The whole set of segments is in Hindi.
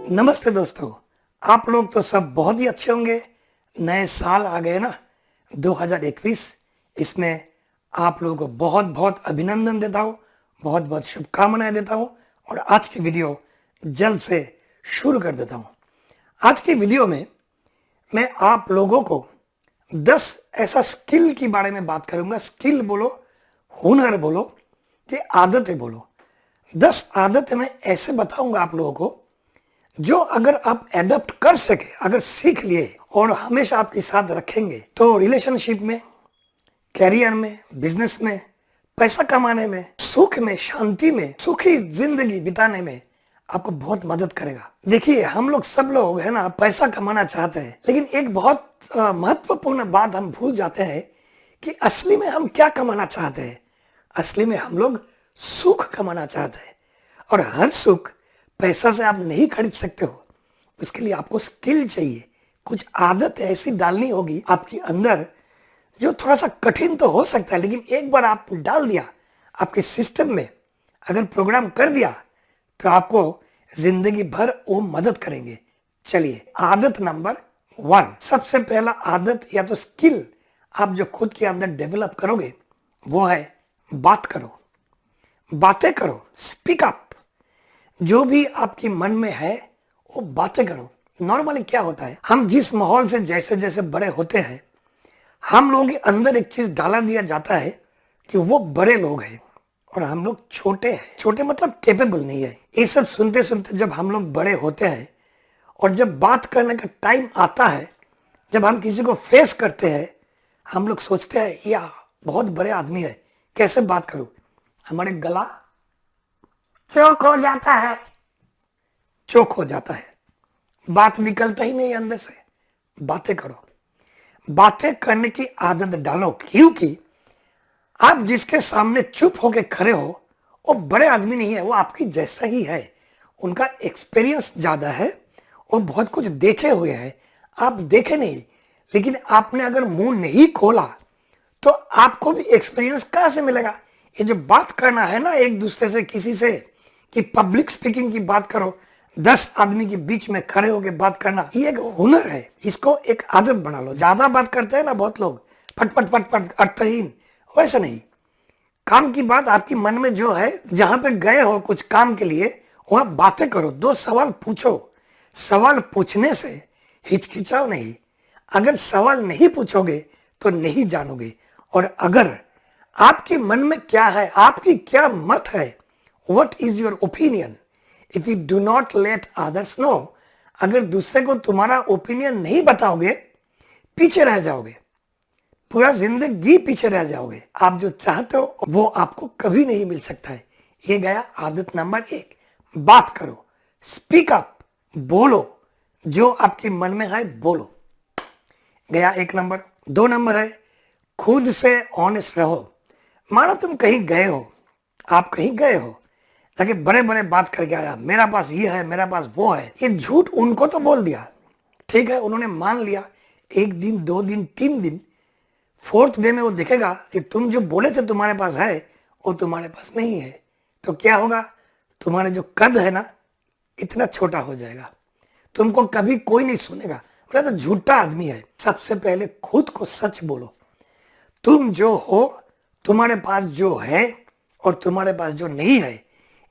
नमस्ते दोस्तों। आप लोग तो सब बहुत ही अच्छे होंगे। नए साल आ गए ना, 2021। इसमें आप लोगों को बहुत बहुत अभिनंदन देता हूँ, बहुत बहुत शुभकामनाएं देता हूँ और आज की वीडियो जल्द से शुरू कर देता हूँ। आज की वीडियो में मैं आप लोगों को 10 ऐसा स्किल के बारे में बात करूंगा। स्किल बोलो, हुनर बोलो, कि आदतें बोलो। 10 आदतें मैं ऐसे बताऊंगा आप लोगों को जो अगर आप एडप्ट कर सके, अगर सीख लिए और हमेशा आपके साथ रखेंगे तो रिलेशनशिप में, कैरियर में, बिजनेस में, पैसा कमाने में, सुख में, शांति में, सुखी जिंदगी बिताने में आपको बहुत मदद करेगा। देखिए, हम लोग सब लोग है ना पैसा कमाना चाहते हैं, लेकिन एक बहुत महत्वपूर्ण बात हम भूल जाते हैं कि असली में हम क्या कमाना चाहते हैं। असली में हम लोग सुख कमाना चाहते हैं और हर सुख पैसा से आप नहीं खरीद सकते हो। उसके लिए आपको स्किल चाहिए, कुछ आदत ऐसी डालनी होगी आपके अंदर जो थोड़ा सा कठिन तो हो सकता है, लेकिन एक बार आप डाल दिया आपके सिस्टम में, अगर प्रोग्राम कर दिया तो आपको जिंदगी भर वो मदद करेंगे। चलिए, आदत नंबर 1, सबसे पहला आदत या तो स्किल आप जो खुद के अंदर डेवलप करोगे वो है बात करो, बातें करो, स्पीक अप। जो भी आपके मन में है वो बातें करो। नॉर्मली क्या होता है, हम जिस माहौल से जैसे जैसे बड़े होते हैं, हम लोगों के अंदर एक चीज डाला दिया जाता है कि वो बड़े लोग हैं और हम लोग छोटे हैं। छोटे मतलब कैपेबल नहीं है। ये सब सुनते सुनते जब हम लोग बड़े होते हैं और जब बात करने का टाइम आता है, जब हम किसी को फेस करते हैं, हम लोग सोचते हैं या बहुत बड़े आदमी है, कैसे बात करूं। हमारे गला चौक हो जाता है, चौक हो जाता है, बात निकलता ही नहीं अंदर से। बातें करो, बातें करने की आदत डालो, क्योंकि आप जिसके सामने चुप होके खड़े हो वो बड़े आदमी नहीं है, वो आपकी जैसा ही है। उनका एक्सपीरियंस ज्यादा है, वो बहुत कुछ देखे हुए हैं, आप देखे नहीं। लेकिन आपने अगर मुंह नहीं खोला तो आपको भी एक्सपीरियंस कहां से मिलेगा। ये जो बात करना है ना एक दूसरे से, किसी से, कि पब्लिक स्पीकिंग की बात करो, 10 आदमी के बीच में खड़े होकर बात करना, ये एक हुनर है। इसको एक आदत बना लो। ज्यादा बात करते हैं ना बहुत लोग, फट फट फट फट, अर्थहीन। वैसा नहीं, काम की बात आपकी मन में जो है, जहां पे गए हो कुछ काम के लिए, वहां बातें करो, 2 सवाल पूछो। सवाल पूछने से हिचकिचाओ नहीं। अगर सवाल नहीं पूछोगे तो नहीं जानोगे। और अगर आपके मन में क्या है, आपकी क्या मत है, what is your opinion, if you do not let others know, अगर दूसरे को तुम्हारा ओपिनियन नहीं बताओगे, पीछे रह जाओगे, पूरा जिंदगी पीछे रह जाओगे। आप जो चाहते हो वो आपको कभी नहीं मिल सकता है। ये गया आदत नंबर 1, बात करो, स्पीक अप, बोलो, जो आपके मन में है बोलो। गया 1 नंबर। 2 नंबर है खुद से ऑनेस्ट रहो। मानो तुम कहीं गए हो, आप कहीं गए हो, ताकि बड़े बड़े बात करके आया, मेरा पास ये है, मेरा पास वो है। ये झूठ उनको तो बोल दिया, ठीक है, उन्होंने मान लिया। 1 दिन, 2 दिन, 3 दिन, 4th डे में वो देखेगा कि तुम जो बोले थे तुम्हारे पास है वो तुम्हारे पास नहीं है। तो क्या होगा, तुम्हारे जो कद है ना इतना छोटा हो जाएगा, तुमको कभी कोई नहीं सुनेगा, बोला तो झूठा आदमी है। सबसे पहले खुद को सच बोलो। तुम जो हो, तुम्हारे पास जो है और तुम्हारे पास जो नहीं है,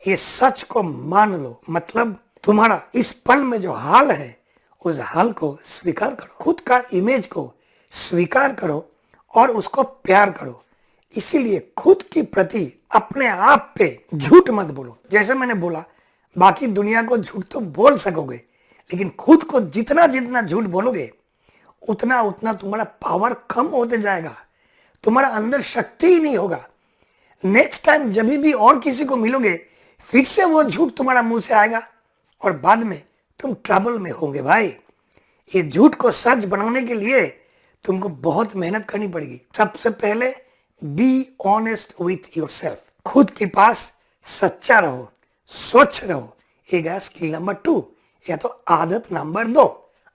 ये सच को मान लो। मतलब तुम्हारा इस पल में जो हाल है उस हाल को स्वीकार करो, खुद का इमेज को स्वीकार करो और उसको प्यार करो। इसीलिए खुद की प्रति अपने आप पे झूठ मत बोलो। जैसे मैंने बोला, बाकी दुनिया को झूठ तो बोल सकोगे, लेकिन खुद को जितना जितना झूठ बोलोगे उतना उतना तुम्हारा पावर कम होते जाएगा, तुम्हारा अंदर शक्ति ही नहीं होगा। नेक्स्ट टाइम जब भी और किसी को मिलोगे, फिर से वो झूठ तुम्हारा मुंह से आएगा और बाद में तुम ट्रबल में होगे। भाई, ये झूठ को सच बनाने के लिए तुमको बहुत मेहनत करनी पड़ेगी। सबसे पहले बी ऑनेस्ट विथ योरसेल्फ, खुद के पास सच्चा रहो, स्वच्छ रहो। ये गया स्किल नंबर 2 या तो आदत नंबर 2।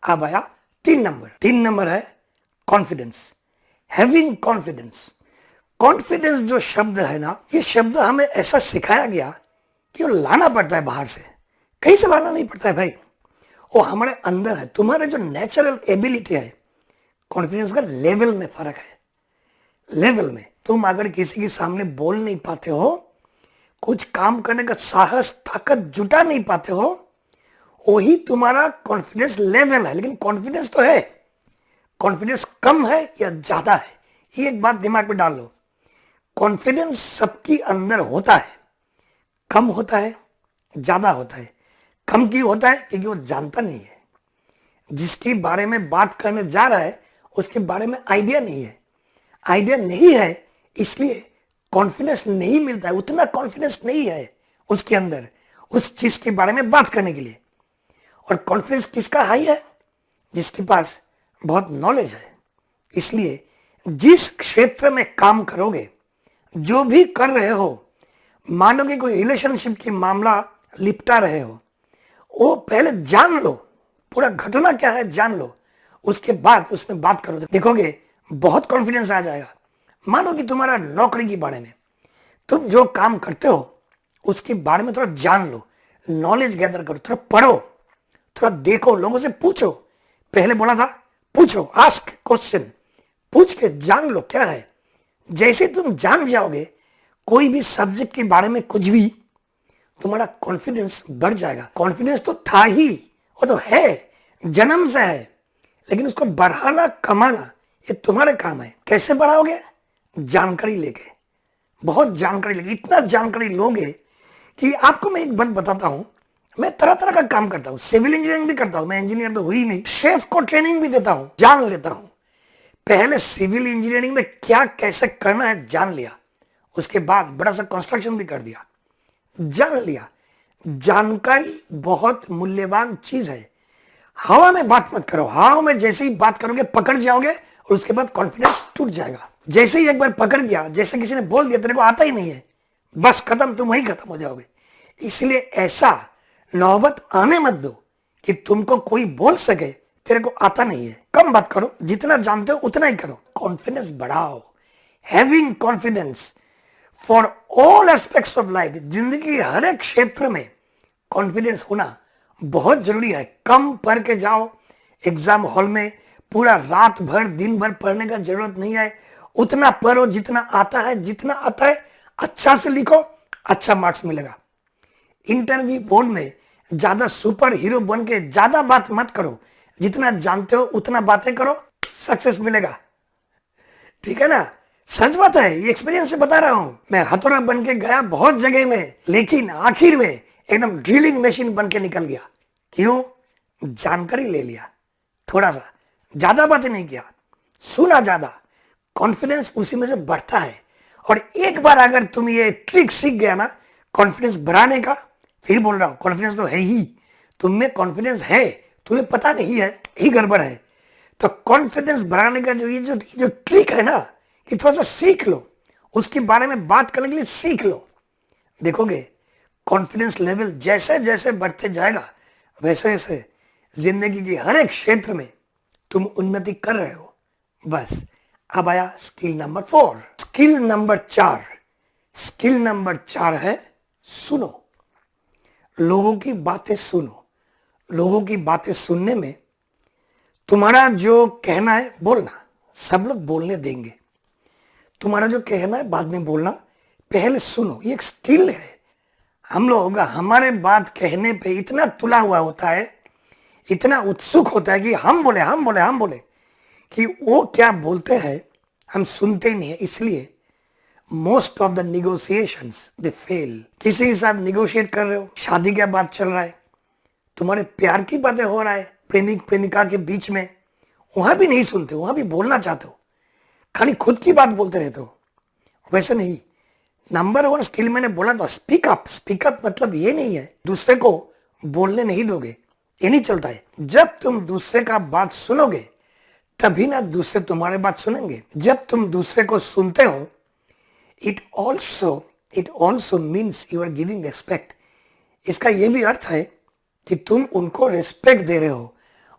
अब आया 3 नंबर। 3 नंबर है कॉन्फिडेंस, हैविंग कॉन्फिडेंस। कॉन्फिडेंस जो शब्द है ना, ये शब्द हमें ऐसा सिखाया गया कि वो लाना पड़ता है बाहर से, कहीं से लाना नहीं पड़ता है भाई। वो हमारे अंदर है। तुम्हारे जो नेचुरल एबिलिटी है, कॉन्फिडेंस का लेवल में फर्क है। लेवल में तुम अगर किसी के सामने बोल नहीं पाते हो, कुछ काम करने का साहस ताकत जुटा नहीं पाते हो, वही तुम्हारा कॉन्फिडेंस लेवल है। लेकिन कॉन्फिडेंस तो है, कॉन्फिडेंस कम है या ज्यादा है, ये एक बात दिमाग में डाल लो। कॉन्फिडेंस सबके अंदर होता है, कम होता है, ज्यादा होता है। कम क्यों होता है? क्योंकि वो जानता नहीं है, जिसके बारे में बात करने जा रहा है उसके बारे में आइडिया नहीं है। आइडिया नहीं है इसलिए कॉन्फिडेंस नहीं मिलता है, उतना कॉन्फिडेंस नहीं है उसके अंदर उस चीज के बारे में बात करने के लिए। और कॉन्फिडेंस किसका हाई है? जिसके पास बहुत नॉलेज है। इसलिए जिस क्षेत्र में काम करोगे, जो भी कर रहे हो, मानो कि कोई रिलेशनशिप की मामला लिपटा रहे हो, वो पहले जान लो, पूरा घटना क्या है जान लो, उसके बाद उसमें बात करो, देखोगे बहुत कॉन्फिडेंस आ जाएगा। मानो कि तुम्हारा नौकरी के बारे में, तुम जो काम करते हो उसके बारे में थोड़ा जान लो, नॉलेज गैदर करो, थोड़ा पढ़ो, थोड़ा देखो, लोगों से पूछो। पहले बोला था पूछो, आस्क क्वेश्चन, पूछ के जान लो क्या है। जैसे तुम जान जाओगे कोई भी सब्जेक्ट के बारे में कुछ भी, तुम्हारा कॉन्फिडेंस बढ़ जाएगा। कॉन्फिडेंस तो था ही, वो तो है, जन्म से है, लेकिन उसको बढ़ाना, कमाना ये तुम्हारे काम है। कैसे बढ़ाओगे? जानकारी लेके, बहुत जानकारी लेके। इतना जानकारी लोगे कि आपको मैं एक बात बताता हूं, मैं तरह तरह का काम करता हूं, सिविल इंजीनियरिंग भी करता हूं, मैं इंजीनियर तो हुई नहीं, शेफ को ट्रेनिंग भी देता हूं, जान लेता हूं। पहले सिविल इंजीनियरिंग में क्या कैसे करना है जान लिया, उसके बाद बड़ा सा कंस्ट्रक्शन भी कर दिया, जान लिया। जानकारी बहुत मूल्यवान चीज है। हवा में बात मत करो, हवा में जैसे ही बात करोगे पकड़ जाओगे और उसके बाद कॉन्फिडेंस टूट जाएगा। जैसे ही एक बार पकड़ गया, जैसे किसी ने बोल दिया तेरे को आता ही नहीं है, बस खत्म, तुम वहीं खत्म हो जाओगे। इसलिए ऐसा नौबत आने मत दो कि तुमको कोई बोल सके तेरे को आता नहीं है। कम बात करो, जितना जानते हो उतना ही करो, कॉन्फिडेंस बढ़ाओ। Having confidence for all aspects of life, जिंदगी के हर एक क्षेत्र में कॉन्फिडेंस होना बहुत जरूरी है। कम पढ़ के जाओ एग्जाम हॉल में, पूरा रात भर दिन भर पढ़ने का जरूरत नहीं है। उतना पढ़ो जितना आता है, जितना आता है अच्छा से लिखो, अच्छा मार्क्स मिलेगा। इंटरव्यू बोर्ड में ज्यादा सुपर हीरो बन के ज्यादा बात मत करो, जितना जानते हो उतना बातें करो, सक्सेस मिलेगा। ठीक है ना? सच बात है, ये एक्सपीरियंस से बता रहा हूं। मैं हथौड़ा बन के गया बहुत जगह में, लेकिन आखिर में एकदम ड्रिलिंग मशीन बन के निकल गया। क्यों? जानकारी ले लिया, थोड़ा सा, ज्यादा बातें नहीं किया, सुना ज्यादा, कॉन्फिडेंस उसी में से बढ़ता है। और एक बार अगर तुम ये ट्रिक सीख गया ना कॉन्फिडेंस बढ़ाने का, फिर बोल रहा हूं कॉन्फिडेंस तो है ही, तुम में कॉन्फिडेंस है, तुम्हें पता नहीं है, ही गड़बड़ है। तो कॉन्फिडेंस बढ़ाने का जो ट्रिक है ना, कि थोड़ा सा सीख लो, उसके बारे में बात करने के लिए सीख लो, देखोगे कॉन्फिडेंस लेवल जैसे जैसे बढ़ते जाएगा वैसे वैसे जिंदगी के हर एक क्षेत्र में तुम उन्नति कर रहे हो। बस अब आया skill number 4। Skill number 4, skill number 4 है सुनो। लोगों की बातें सुनो। लोगों की बातें सुनने में तुम्हारा जो कहना है बोलना, सब लोग बोलने देंगे, तुम्हारा जो कहना है बाद में बोलना, पहले सुनो। ये एक स्किल है। हम लोग हमारे बात कहने पे इतना तुला हुआ होता है, इतना उत्सुक होता है कि हम बोले हम बोले हम बोले, कि वो क्या बोलते हैं हम सुनते ही नहीं है। इसलिए most of the negotiations they fail. किसी के साथ निगोशिएट कर रहे हो, शादी का बात चल रहा है, तुम्हारे प्यार की बातें हो रहा है प्रेमिक प्रेमिका के बीच में, वहां भी नहीं सुनते, वहां भी बोलना चाहते हो, खाली खुद की बात बोलते रहते हो। वैसे नहीं। नंबर 1 स्किल मैंने बोला था स्पीक अप। स्पीक अप मतलब ये नहीं है दूसरे को बोलने नहीं दोगे, ये नहीं चलता है। जब तुम दूसरे का बात सुनोगे तभी ना दूसरे तुम्हारे बात सुनेंगे। जब तुम दूसरे को सुनते हो, it also means you are giving respect. इसका ये भी अर्थ है कि तुम उनको रिस्पेक्ट दे रहे हो,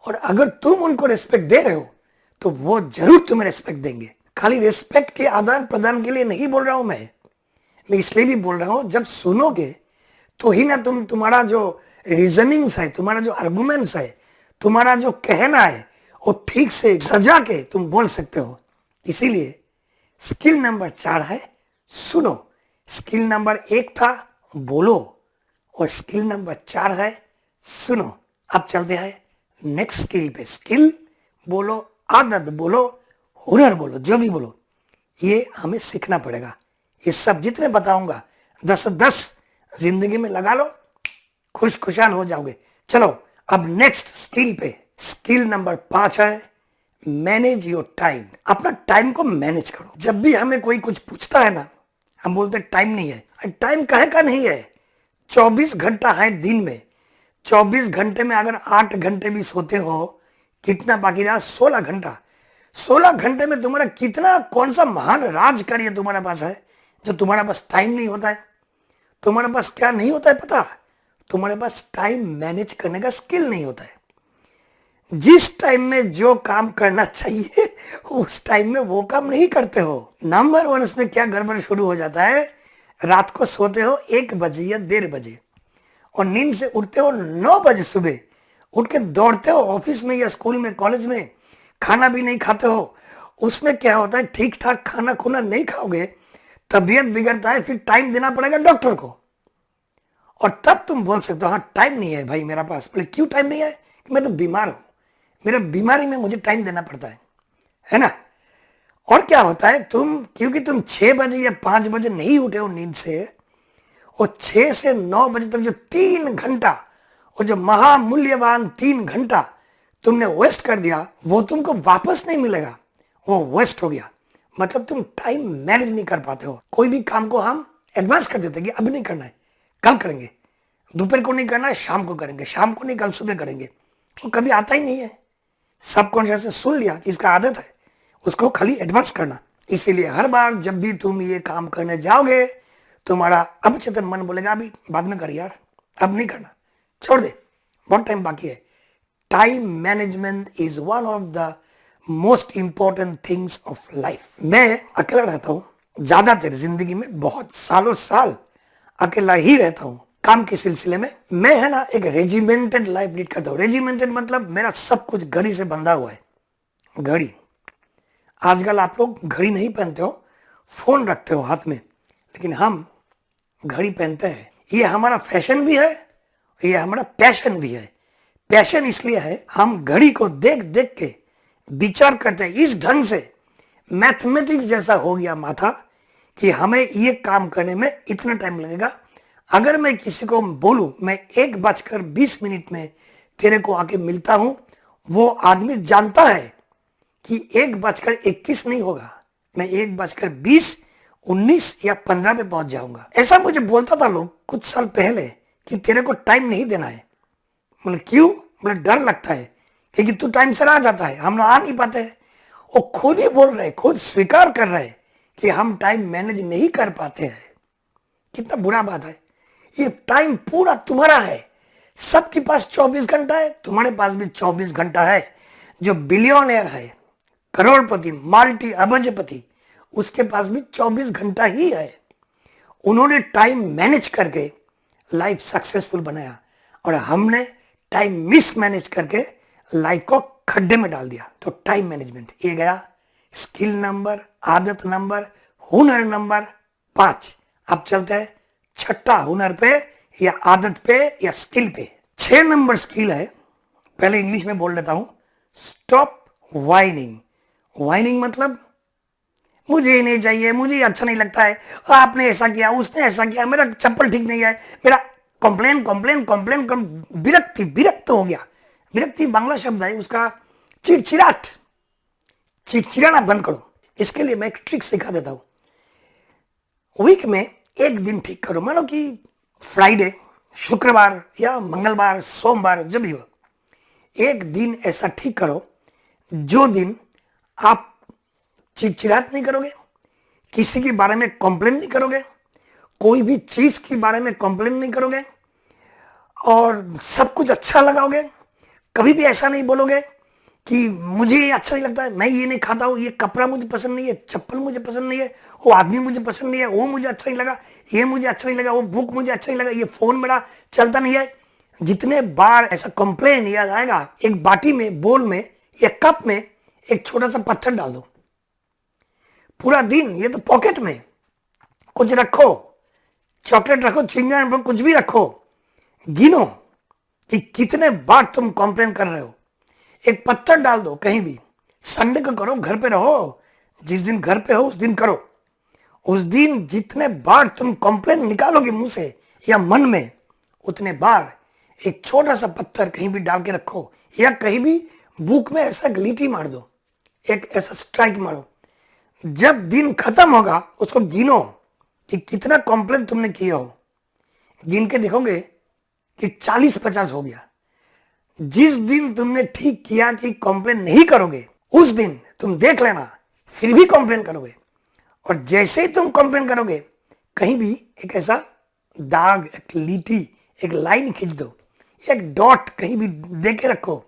और अगर तुम उनको रिस्पेक्ट दे रहे हो तो वो जरूर तुम्हें रिस्पेक्ट देंगे। खाली रिस्पेक्ट के आदान प्रदान के लिए नहीं बोल रहा हूं मैं इसलिए भी बोल रहा हूं, जब सुनोगे तो ही ना तुम्हारा जो रीजनिंग्स है, तुम्हारा जो आर्गुमेंट्स है, तुम्हारा जो कहना है वो ठीक से सजा के तुम बोल सकते हो। इसीलिए स्किल नंबर 4 है सुनो। स्किल नंबर 1 था बोलो और स्किल नंबर 4 है सुनो। अब चलते हैं नेक्स्ट स्किल पे। स्किल बोलो, आदत बोलो, हुनर बोलो, जो भी बोलो ये हमें सीखना पड़ेगा। ये सब जितने बताऊंगा 10 जिंदगी में लगा लो, खुशहाल हो जाओगे। चलो अब नेक्स्ट स्किल पे। स्किल नंबर 5 है मैनेज योर टाइम। अपना टाइम को मैनेज करो। जब भी हमें कोई कुछ पूछता है ना, हम बोलते हैं टाइम नहीं है। टाइम काहे का नहीं है? 24 घंटा है दिन में। 24 घंटे में अगर 8 घंटे भी सोते हो, कितना बाकी रहा? 16 घंटा। 16 घंटे में तुम्हारा कितना, कौन सा महान राज कार्य तुम्हारे पास है जो तुम्हारे पास टाइम नहीं होता है? तुम्हारे पास क्या नहीं होता है पता? तुम्हारे पास टाइम मैनेज करने का स्किल नहीं होता है। जिस टाइम में जो काम करना चाहिए उस टाइम में वो काम नहीं करते हो। नंबर 1 इसमें क्या गड़बड़ शुरू हो जाता है? रात को सोते हो 1 बजे या 1:30 बजे और नींद से उठते हो 9 बजे सुबह। उठ के दौड़ते हो ऑफिस में या स्कूल में, कॉलेज में, खाना भी नहीं खाते हो। उसमें क्या होता है? ठीक ठाक खाना खुना नहीं खाओगे, तबीयत बिगड़ता है, फिर टाइम देना पड़ेगा डॉक्टर को। और तब तुम बोल सकते हो हाँ टाइम नहीं है भाई मेरा पास। बोले क्यों टाइम नहीं है? कि मैं तो बीमार हूं, मेरा बीमारी में मुझे टाइम देना पड़ता है ना। और क्या होता है, क्योंकि तुम 6 बजे या 5 बजे नहीं उठे हो नींद से, और 6 से 9 बजे तक जो 3 घंटा, और जो महामूल्यवान 3 घंटा तुमने वेस्ट कर दिया, वो तुमको वापस नहीं मिलेगा, वो वेस्ट हो गया। मतलब तुम टाइम मैनेज नहीं कर पाते हो। कोई भी काम को हम एडवांस कर देते कि अब नहीं करना है, कल करेंगे। दोपहर को नहीं करना है, शाम को करेंगे, शाम को नहीं कल सुबह करेंगे। वो कभी आता ही नहीं है। सबकॉन्शियस से सुन लिया कि इसका आदत है, उसको खाली एडवांस करना। इसीलिए हर बार जब भी तुम ये काम करने जाओगे, तुम्हारा अवचेतन मन बोलेगा अभी बाद में कर यार, अब नहीं करना, छोड़ दे, बहुत टाइम बाकी है। Time management is one of the most important things of life. मैं अकेला रहता हूँ ज्यादातर जिंदगी में, बहुत सालों साल अकेला ही रहता हूँ काम के सिलसिले में। मैं है ना एक रेजिमेंटेड लाइफ लीड करता हूँ। रेजिमेंटेड मतलब मेरा सब कुछ घड़ी से बंधा हुआ है। घड़ी, आजकल आप लोग घड़ी नहीं पहनते हो, फोन रखते हो हाथ में, लेकिन हम घड़ी पहनते हैं। ये हमारा फैशन भी है, ये हमारा पैशन भी है। पैशन इसलिए है हम घड़ी को देख देख के विचार करते हैं, इस ढंग से मैथमेटिक्स जैसा हो गया माथा कि हमें ये काम करने में इतना टाइम लगेगा। अगर मैं किसी को बोलूं मैं 1:20 में तेरे को आके मिलता हूं, वो आदमी जानता है कि 1:21 नहीं होगा, मैं 1:20, 19 या 15 पे पहुंच जाऊंगा। ऐसा मुझे बोलता था लोग कुछ साल पहले कि तेरे को टाइम नहीं देना है। मतलब क्यों? मतलब डर लगता है क्योंकि तू टाइम से आ जाता है, हम लोग आ नहीं पाते हैं। वो खुद ही बोल रहे, खुद स्वीकार कर रहे कि हम टाइम मैनेज नहीं कर पाते हैं। कितना बुरा बात है। ये टाइम पूरा तुम्हारा है। सबके पास 24 घंटा है, तुम्हारे पास भी 24 घंटा है। जो बिलियनर है, करोड़पति, मल्टी अबजपति, उसके पास भी 24 घंटा ही है। उन्होंने टाइम मैनेज करके लाइफ सक्सेसफुल बनाया और हमने टाइम मिस मैनेज करके लाइफ को खड्डे में डाल दिया। तो टाइम मैनेजमेंट ये गया स्किल नंबर, आदत नंबर, हुनर नंबर 5। अब चलते हैं छठा हुनर पे या आदत पे या स्किल पे। 6 नंबर स्किल है, पहले इंग्लिश में बोल लेता हूं, स्टॉप वाइनिंग। वाइनिंग मतलब मुझे नहीं चाहिए, मुझे अच्छा नहीं लगता है, आपने ऐसा किया, उसने ऐसा किया, मेरा चप्पल ठीक नहीं है, मेरा कंप्लेन कंप्लेन कंप्लेन विरक्ति, विरक्त हो गया। विरक्ति बांग्ला शब्द है, उसका चिड़चिड़ाट, चिड़चिड़ाना बंद करो। इसके लिए मैं एक ट्रिक सिखा देता हूं। वीक में एक दिन ठीक करो, मानो कि फ्राइडे, शुक्रवार या मंगलवार, सोमवार, जब भी हो, एक दिन ऐसा ठीक करो जो दिन आप चिड़चिड़ाट नहीं करोगे, किसी के बारे में कंप्लेन नहीं करोगे, कोई भी चीज के बारे में कंप्लेन नहीं करोगे और सब कुछ अच्छा लगाओगे। कभी भी ऐसा नहीं बोलोगे कि मुझे ये अच्छा नहीं लगता है, मैं ये नहीं खाता हूँ, ये कपड़ा मुझे पसंद नहीं है, चप्पल मुझे पसंद नहीं है, वो आदमी मुझे पसंद नहीं है, वो मुझे अच्छा नहीं लगा, ये मुझे अच्छा नहीं लगा, वो बुक मुझे अच्छा नहीं लगा, ये फोन मेरा चलता नहीं है। जितने बार ऐसा कंप्लेन किया जाएगा, एक बाटी में, बोल में या कप में एक छोटा सा पत्थर डाल दो, पूरा दिन ये तो पॉकेट में कुछ रखो, चॉकलेट रखो, चिंगम रखो, कुछ भी रखो, गिनो कि कितने बार तुम कंप्लेन कर रहे हो। एक पत्थर डाल दो कहीं भी, संडे को करो, घर पे रहो, जिस दिन घर पे हो उस दिन करो। उस दिन जितने बार तुम कंप्लेन निकालोगे मुंह से या मन में, उतने बार एक छोटा सा पत्थर कहीं भी डाल के रखो, या कहीं भी बुक में ऐसा गिलीटी मार दो, एक ऐसा स्ट्राइक मारो। जब दिन खत्म होगा उसको गिनो कि कितना कंप्लेन तुमने किया हो, गिन के देखोगे कि 40-50 हो गया। जिस दिन तुमने ठीक किया कि कंप्लेन नहीं करोगे, उस दिन तुम देख लेना फिर भी कंप्लेन करोगे। और जैसे ही तुम कंप्लेन करोगे, कहीं भी एक ऐसा दाग, एक लीटी, एक लाइन खींच दो, एक डॉट कहीं भी दे के रखो।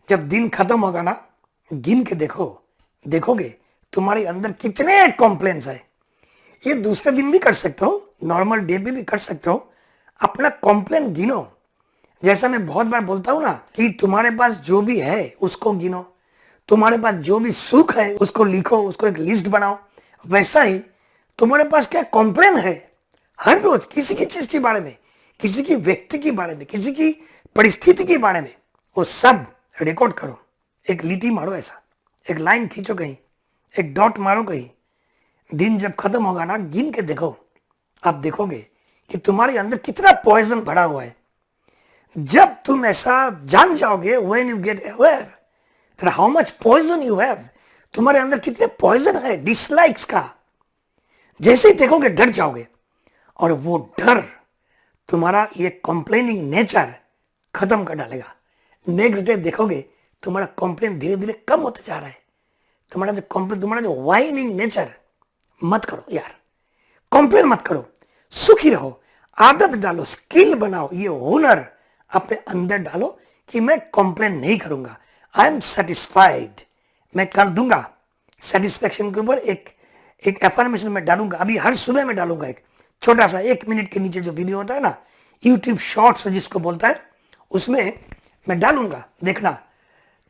जब दिन खत्म होगा ना, गिन के देखोगे तुम्हारे अंदर कितने कंप्लेन्स है। ये दूसरे दिन भी कर सकते हो, नॉर्मल डे पे भी कर सकते हो। अपना कंप्लेन गिनो। जैसा मैं बहुत बार बोलता हूं ना कि तुम्हारे पास जो भी है उसको गिनो, तुम्हारे पास जो भी सुख है उसको लिखो, उसको एक लिस्ट बनाओ। वैसा ही तुम्हारे पास क्या कंप्लेन है, हर रोज किसी की चीज के बारे में, किसी की व्यक्ति के बारे में, किसी की परिस्थिति के बारे में, वो सब रिकॉर्ड करो। एक लिटी मारो, ऐसा एक लाइन खींचो, कहीं एक डॉट मारो कहीं। दिन जब खत्म होगा ना, गिन के देखो, आप देखोगे कि तुम्हारे अंदर कितना पॉइजन भरा हुआ है। जब तुम ऐसा जान जाओगे, when you get aware that how much poison you have, तुम्हारे अंदर कितने पॉइजन है डिसलाइक्स का, जैसे ही देखोगे डर जाओगे। और वो डर तुम्हारा ये कंप्लेनिंग नेचर खत्म कर डालेगा। नेक्स्ट डे देखोगे तुम्हारा कंप्लेन धीरे धीरे कम होते जा रहा है। तुम्हारा जो वाइनिंग नेचर मत करो यार, कंप्लेन मत करो, सुखी रहो, आदत डालो, स्किल बनाओ, ये हुनर अपने अंदर डालो कि मैं कंप्लेन नहीं करूंगा, आई एम सेटिस्फाइड, मैं कर दूंगा। सेटिस्फेक्शन के ऊपर एक एफर्मेशन में डालूंगा, अभी हर सुबह में डालूंगा। एक छोटा सा 1 मिनट के नीचे जो वीडियो होता है ना, यूट्यूब शॉर्ट्स जिसको बोलता है, उसमें मैं डालूंगा, देखना।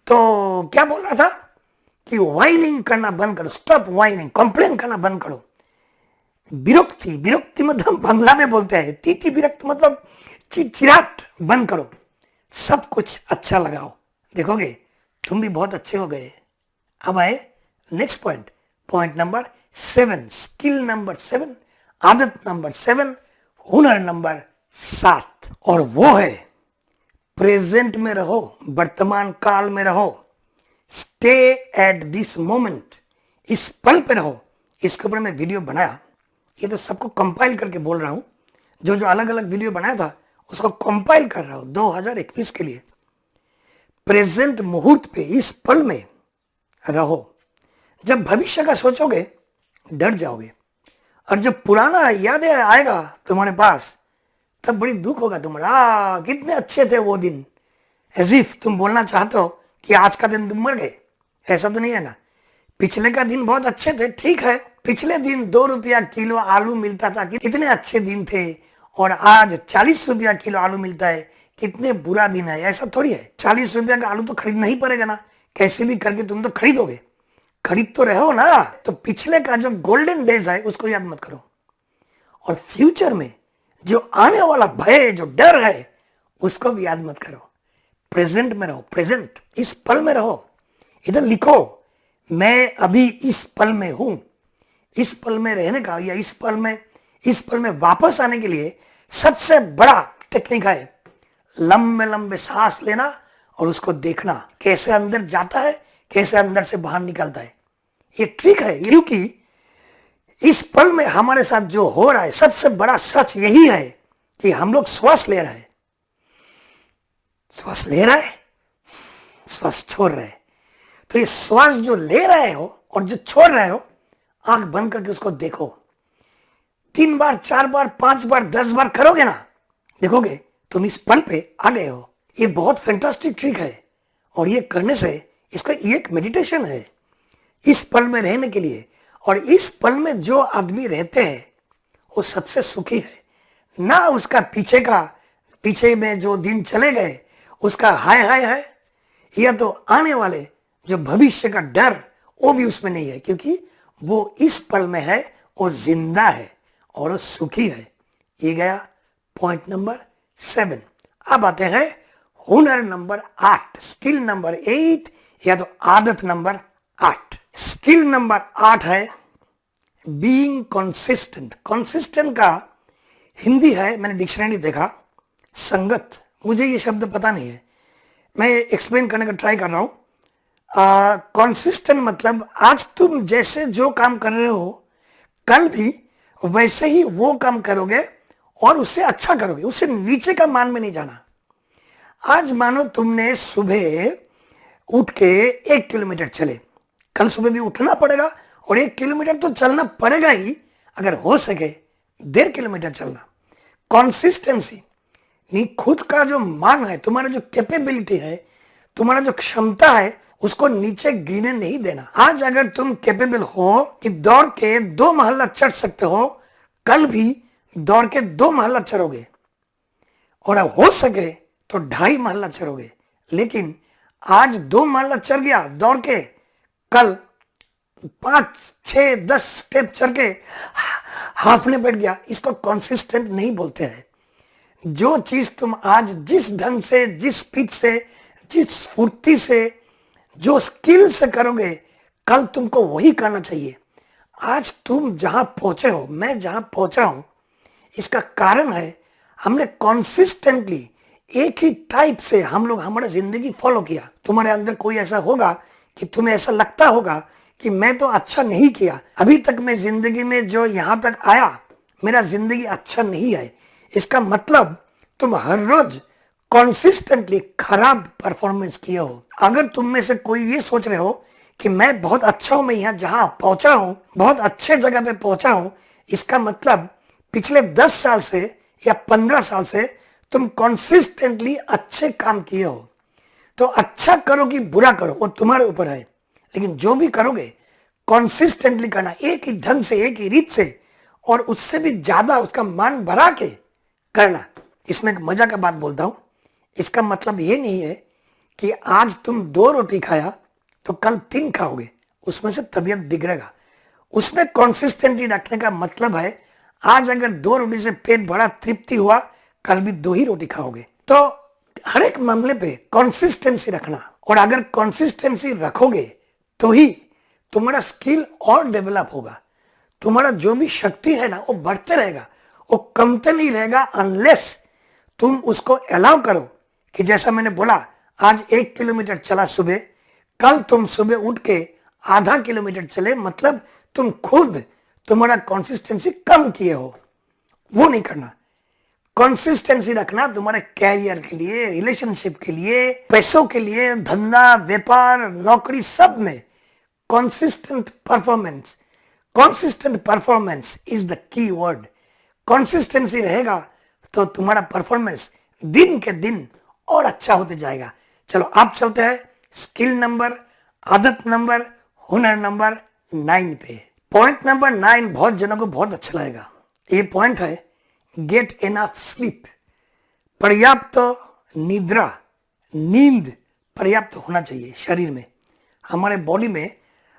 तो क्या बोल रहा था कि वाइनिंग करना बंद करो, स्टॉप वाइनिंग, कंप्लेन करना बंद करो। विरक्ति मतलब बांग्ला में बोलते हैं, तीती विरक्त मतलब चिड़चिड़ाहट बंद करो, सब कुछ अच्छा लगाओ, देखोगे तुम भी बहुत अच्छे हो गए। अब आए next point number 7, skill number 7, आदत नंबर 7, हुनर नंबर 7, और वो है प्रेजेंट में रहो, वर्तमान काल में रहो। स्टे एट दिस मोमेंट, इस पल पे रहो। इसके ऊपर मैं वीडियो बनाया, ये तो सबको कंपाइल करके बोल रहा हूं, जो जो अलग अलग वीडियो बनाया था उसको कंपाइल कर रहा हूं 2021 के लिए। प्रेजेंट मुहूर्त पे, इस पल में रहो। जब भविष्य का सोचोगे डर जाओगे, और जब पुराना यादें आएगा तुम्हारे पास, तब बड़ी दुख होगा तुम्हारा, कितने अच्छे थे वो दिन। एज इफ तुम बोलना चाहते हो कि आज का दिन तुम मर गए, ऐसा तो नहीं है ना। पिछले का दिन बहुत अच्छे थे, ठीक है, पिछले दिन 2 रुपया किलो आलू मिलता था, कितने अच्छे दिन थे। और आज 40 रुपया किलो आलू मिलता है, कितने बुरा दिन है। ऐसा थोड़ी है, 40 रुपया का आलू तो खरीदना ही पड़ेगा ना, कैसे भी करके तुम तो खरीदोगे, खरीद तो रहे हो ना। तो पिछले का जो गोल्डन डेज है उसको याद मत करो, और फ्यूचर में जो आने वाला भय, जो डर है, उसको भी याद मत करो। प्रेजेंट में रहो, प्रेजेंट, इस पल में रहो। इधर लिखो, मैं अभी इस पल में हूं। इस पल में रहने का, या इस पल में वापस आने के लिए सबसे बड़ा टेक्निक है लंबे लंबे सांस लेना और उसको देखना कैसे अंदर जाता है, कैसे अंदर से बाहर निकलता है। ये ट्रिक है, क्योंकि इस पल में हमारे साथ जो हो रहा है, सबसे बड़ा सच यही है कि हम लोग श्वास ले रहे हैं, श्वास ले रहा है, श्वास छोड़ रहे हैं। तो ये श्वास जो ले रहे हो और जो छोड़ रहे हो, आंख बंद करके उसको देखो। 3 बार, 4 बार, 5 बार, 10 बार करोगे ना, देखोगे तुम इस पल पे आ गए हो। ये बहुत फैंटास्टिक ट्रिक है, और ये करने से इसको ये एक मेडिटेशन है इस पल में रहने के लिए। और इस पल में जो आदमी रहते हैं वो सबसे सुखी है। ना उसका पीछे में जो दिन चले गए उसका हाय हाय है, या तो आने वाले जो भविष्य का डर वो भी उसमें नहीं है, क्योंकि वो इस पल में है, वो जिंदा है और वो सुखी है। ये गया पॉइंट नंबर 7। अब आते हैं हुनर नंबर 8, स्किल नंबर 8 या तो आदत नंबर 8। स्किल नंबर 8 है बीइंग कंसिस्टेंट। कंसिस्टेंट का हिंदी है, मैंने डिक्शनरी देखा, संगत। मुझे ये शब्द पता नहीं है, मैं एक्सप्लेन करने का ट्राई कर रहा हूं। कंसिस्टेंट मतलब आज तुम जैसे जो काम कर रहे हो कल भी वैसे ही वो काम करोगे और उससे अच्छा करोगे, उससे नीचे का मान में नहीं जाना। आज मानो तुमने सुबह उठ के 1 किलोमीटर चले, कल सुबह भी उठना पड़ेगा और 1 किलोमीटर तो चलना पड़ेगा ही, अगर हो सके 1.5 किलोमीटर चलना। कॉन्सिस्टेंसी नहीं, खुद का जो मान है, तुम्हारा जो कैपेबिलिटी है, तुम्हारा जो क्षमता है, उसको नीचे गिरने नहीं देना। आज अगर तुम कैपेबल हो कि दौड़ के 2 महला चढ़ सकते हो, कल भी दौड़ के 2 महला चढ़ोगे और अब हो सके तो 2.5 महला चढ़ोगे। लेकिन आज 2 महला चढ़ गया दौड़ के, कल 5, 6, 10 स्टेप चढ़ के हाफने बैठ गया, इसको कंसिस्टेंट नहीं बोलते हैं। जो चीज तुम आज जिस ढंग से, जिस स्पीड से, जिस फुर्ती से, जो स्किल से करोगे, कल तुमको वही करना चाहिए। आज तुम जहां पहुंचे हो, मैं जहां पहुंचा हूं, इसका कारण है हमने कॉन्सिस्टेंटली एक ही टाइप से हम लोग हमारा जिंदगी फॉलो किया। तुम्हारे अंदर कोई ऐसा होगा कि तुम्हें ऐसा लगता होगा कि मैं तो अच्छा नहीं किया, अभी तक मैं जिंदगी में जो यहां तक आया मेरा जिंदगी अच्छा नहीं है। इसका मतलब तुम हर रोज कॉन्सिस्टेंटली खराब परफॉर्मेंस किए हो। अगर तुम में से कोई ये सोच रहे हो कि मैं बहुत अच्छा हूं, मैं यहाँ जहां पहुंचा हूं बहुत अच्छे जगह पे पहुंचा हूं, इसका मतलब पिछले 10 साल से या 15 साल से तुम कॉन्सिस्टेंटली अच्छे काम किए हो। तो अच्छा करो कि बुरा करो वो तुम्हारे ऊपर है, लेकिन जो भी करोगे कॉन्सिस्टेंटली करना, एक ही ढंग से, एक ही रीत से, और उससे भी ज्यादा उसका मान बढ़ा के करना। इसमें एक मजा का बात बोलता हूं, इसका मतलब ये नहीं है कि आज तुम 2 रोटी खाया तो कल 3 खाओगे, उसमें से तबीयत बिगड़ेगा। उसमें कंसिस्टेंसी रखने का मतलब है आज अगर 2 रोटी से पेट बड़ा तृप्ति हुआ, कल भी 2 ही रोटी खाओगे। तो हर एक मामले पे कंसिस्टेंसी रखना, और अगर कंसिस्टेंसी रखोगे तो ही तुम्हारा स्किल और डेवलप होगा। तुम्हारा जो भी शक्ति है ना वो बढ़ते रहेगा, वो कमते नहीं रहेगा, अनलेस तुम उसको अलाउ करो कि जैसा मैंने बोला आज 1 किलोमीटर चला सुबह, कल तुम सुबह उठ के आधा किलोमीटर चले, मतलब तुम खुद तुम्हारा कंसिस्टेंसी कम किए हो। वो नहीं करना। कंसिस्टेंसी रखना तुम्हारे कैरियर के लिए, रिलेशनशिप के लिए, पैसों के लिए, धंधा, व्यापार, नौकरी, सब में consistent performance. Consistent performance is the key word. Consistency रहेगा तो तुम्हारा परफॉर्मेंस दिन के दिन और अच्छा होते जाएगा। चलो आप चलते हैं स्किल नंबर, आदत नंबर, हुनर नंबर 9 पे। पॉइंट नंबर 9 बहुत जनों को बहुत अच्छा लगेगा। ये पॉइंट है गेट इनफ स्लीप। पर्याप्त निद्रा, नींद पर्याप्त होना चाहिए शरीर में, हमारे बॉडी में।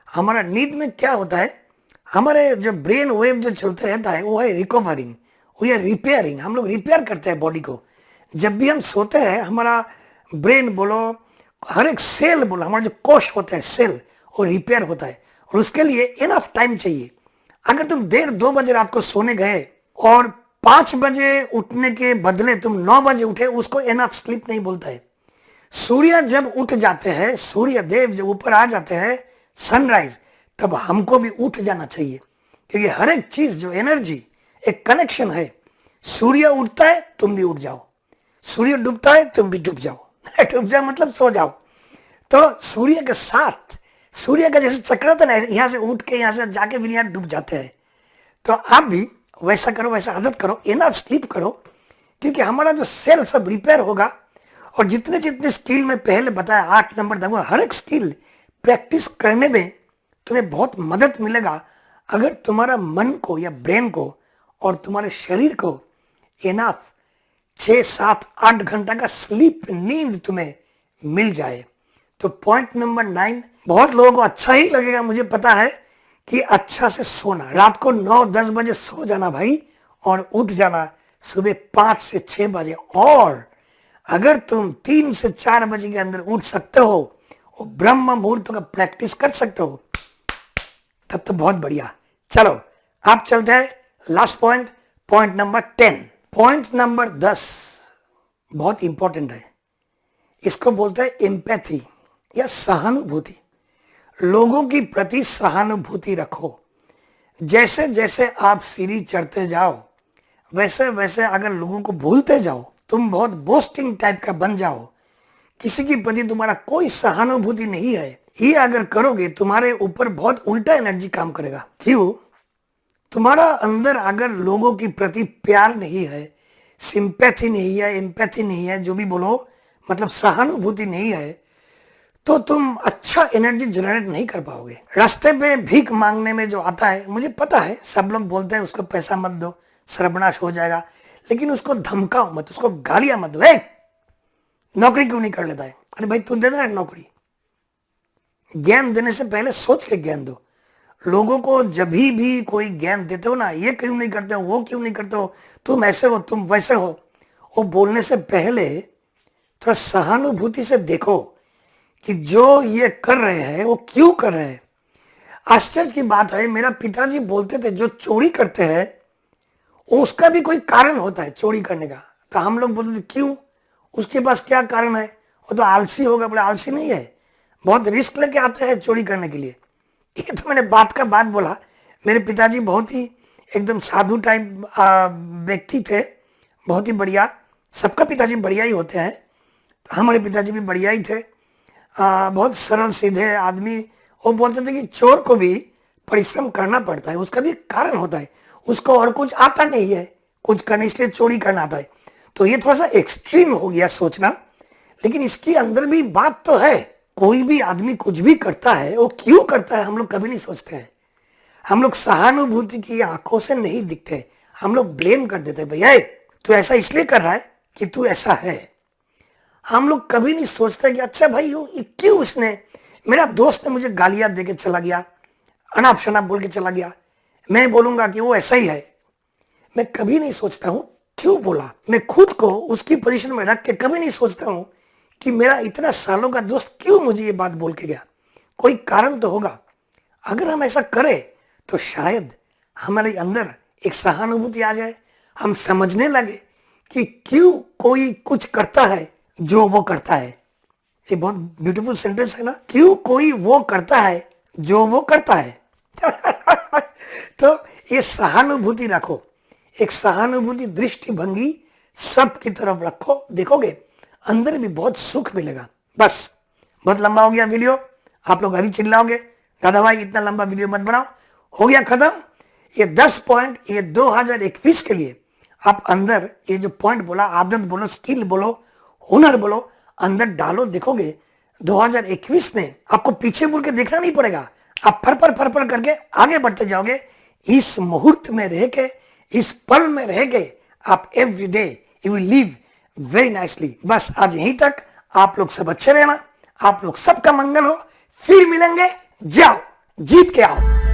हमारा नींद में क्या होता है, हमारे जो ब्रेन वेव जो चलते रहता है वो है रिकवरिंग, वो है रिपेयरिंग। हम लोग रिपेयर करते हैं बॉडी को। जब भी हम सोते हैं हमारा ब्रेन बोलो, हर एक सेल बोलो, हमारा जो कोश होता है सेल, वो रिपेयर होता है, और उसके लिए इनफ टाइम चाहिए। अगर तुम 1:30-2 बजे रात को सोने गए और 5 बजे उठने के बदले तुम 9 बजे उठे, उसको इनफ स्लीप नहीं बोलता है। सूर्य जब उठ जाते हैं, सूर्य देव जब ऊपर आ जाते हैं, सनराइज, तब हमको भी उठ जाना चाहिए, क्योंकि हर एक चीज जो एनर्जी, एक कनेक्शन है। सूर्य उठता है तुम भी उठ जाओ, सूर्य डूबता है तुम भी डूब जाओ। डूब जाओ मतलब सो जाओ। तो सूर्य के साथ, सूर्य का जैसे चक्र था ना, यहां से उठ के यहां से जाके भी यहाँ डूब जाते हैं। तो आप भी वैसा करो, वैसा आदत करो, इनफ स्लीप करो, क्योंकि हमारा जो सेल सब रिपेयर होगा और जितने जितने स्किल में पहले बताया 8 नंबर दूंगा, हर एक स्किल प्रैक्टिस करने में तुम्हें बहुत मदद मिलेगा। अगर तुम्हारा मन को या ब्रेन को और तुम्हारे शरीर को इनफ 6, 7, 8 घंटा का स्लीप, नींद तुम्हें मिल जाए। तो पॉइंट नंबर 9, बहुत लोगों को अच्छा ही लगेगा मुझे पता है, कि अच्छा से सोना, रात को 9-10 बजे सो जाना भाई, और उठ जाना सुबह 5 से 6 बजे। और अगर तुम 3 से 4 बजे के अंदर उठ सकते हो और ब्रह्म मुहूर्त का प्रैक्टिस कर सकते हो, तब तो बहुत बढ़िया। चलो आप चलते हैं last point, point number 10। Point number 10 बहुत इंपॉर्टेंट है। इसको बोलते हैं एम्पैथी या सहानुभूति। लोगों की प्रति सहानुभूति रखो। जैसे जैसे आप सीढ़ी चढ़ते जाओ, वैसे वैसे अगर लोगों को भूलते जाओ, तुम बहुत बोस्टिंग टाइप का बन जाओ, किसी के प्रति तुम्हारा कोई सहानुभूति नहीं है, ये अगर करोगे तुम्हारे ऊपर बहुत उल्टा एनर्जी काम करेगा। क्यों? तुम्हारा अंदर अगर लोगों के प्रति प्यार नहीं है, सिंपैथी नहीं है, एम्पैथी नहीं है, जो भी बोलो, मतलब सहानुभूति नहीं है, तो तुम अच्छा एनर्जी जनरेट नहीं कर पाओगे। रास्ते पे भीख मांगने में जो आता है, मुझे पता है सब लोग बोलते हैं उसको पैसा मत दो, सर्वनाश हो जाएगा, लेकिन उसको धमकाओ मत, उसको गालियां मत दो। नौकरी क्यों नहीं कर लेता है? अरे भाई तू दे देना नौकरी। ज्ञान देने से पहले सोच के ज्ञान दो। लोगों को जब भी कोई ज्ञान देते हो ना, ये क्यों नहीं करते हो, वो क्यों नहीं करते हो, तुम ऐसे हो, तुम वैसे हो, वो बोलने से पहले थोड़ा सहानुभूति से देखो कि जो ये कर रहे हैं वो क्यों कर रहे हैं। आश्चर्य की बात है, मेरा पिताजी बोलते थे जो चोरी करते हैं उसका भी कोई कारण होता है चोरी करने का। तो हम लोग बोलते थे क्यों, उसके पास क्या कारण है, वो तो आलसी होगा। बोले आलसी नहीं है, बहुत रिस्क लेके आते हैं चोरी करने के लिए। ये तो मैंने बात का बात बोला। मेरे पिताजी बहुत ही एकदम साधु टाइप व्यक्ति थे, बहुत ही बढ़िया। सबका पिताजी बढ़िया ही होते हैं, तो हमारे पिताजी भी बढ़िया ही थे। बहुत सरल सीधे आदमी। वो बोलते थे कि चोर को भी परिश्रम करना पड़ता है, उसका भी कारण होता है, उसको और कुछ आता नहीं है कुछ करने, इसलिए चोरी करना आता है। तो ये थोड़ा सा एक्सट्रीम हो गया सोचना, लेकिन इसके अंदर भी बात तो है। कोई भी आदमी कुछ भी करता है वो क्यों करता है हम लोग कभी नहीं सोचते हैं। हम लोग सहानुभूति की आंखों से नहीं दिखते, हम लोग ब्लेम कर देते हैं, भैया तू ऐसा इसलिए कर रहा है कि तू ऐसा है। हम लोग कभी नहीं सोचते कि अच्छा भाई ये क्यों, इसने, मेरा दोस्त ने मुझे गालियां देके चला गया, अनाप शनाप बोल के चला गया, मैं बोलूंगा कि वो ऐसा ही है। मैं कभी नहीं सोचता हूं क्यों बोला। मैं खुद को उसकी पोजीशन में रख के कभी नहीं सोचता हूं कि मेरा इतना सालों का दोस्त क्यों मुझे ये बात बोल के गया, कोई कारण तो होगा। अगर हम ऐसा करें तो शायद हमारे अंदर एक सहानुभूति आ जाए, हम समझने लगे कि क्यों कोई कुछ करता है जो वो करता है। ये बहुत ब्यूटीफुल सेंटेंस है ना, क्यों कोई वो करता है जो वो करता है। तो ये सहानुभूति रखो, एक सहानुभूति दृष्टिभंगी सबकी तरफ रखो, देखोगे अंदर भी बहुत सुख मिलेगा। बस बहुत लंबा हो गया वीडियो, आप लोग अभी चिल्लाओगे दादा भाई इतना लंबा वीडियो मत बनाओ। हो गया खत्म। ये 10 पॉइंट ये 2021 के लिए आप अंदर ये जो पॉइंट बोला, आदत बोलो, स्किल बोलो, हुनर बोलो, अंदर डालो। देखोगे 2021 में आपको पीछे मुड़ के देखना नहीं पड़ेगा, आप फर करके आगे बढ़ते जाओगे। इस मुहूर्त में रह के, इस पल में रह के आप every day you will live very nicely. बस आज यहीं तक। आप लोग सब अच्छे रहना, आप लोग सबका मंगल हो, फिर मिलेंगे। जाओ जीत के आओ।